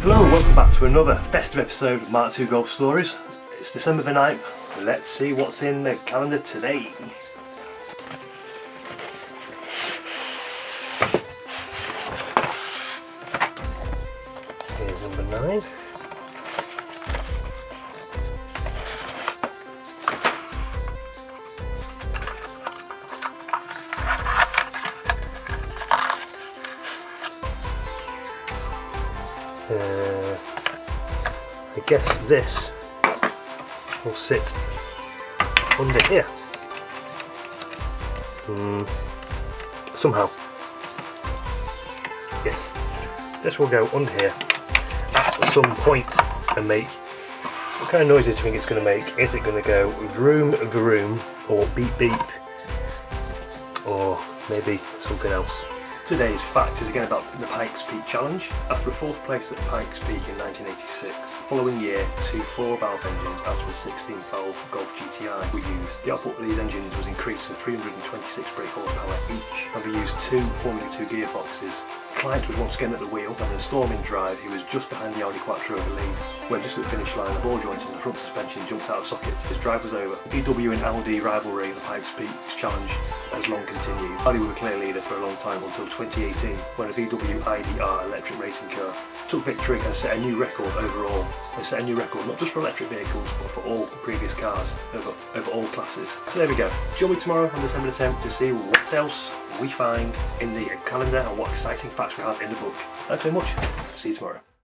Hello, welcome back to another festive episode of Mark II Golf Stories. It's December the 9th. Let's see what's in the calendar today. Here's number 9. I guess this will sit under here. Somehow. Yes. This will go under here at some point and make... What kind of noises do you think it's going to make? Is it going to go vroom vroom or beep beep? Or maybe something else? Today's fact is again about the Pikes Peak challenge. After a 4th place at Pikes Peak in 1986, the following year 2 4-valve engines out of a 16-valve Golf GTI were used. The output of these engines was increased to 326 brake horsepower each, and they used 2 Formula 2 gearboxes. The client was once again at the wheel, and in a storming drive he was just behind the Audi Quattro in the lead. When just at the finish line, the ball joint on the front suspension jumped out of socket. His drive was over. The VW and Audi rivalry of the Pikes Peak challenge has long continued. Audi were the clear leader for a long time until 2018, when a VW IDR electric racing car took victory and set a new record overall. They set a new record not just for electric vehicles, but for all previous cars over all classes. So there we go. Join me tomorrow on December the 10th to see what else we find in the calendar and what exciting facts we have in the book. Thanks very much. See you tomorrow.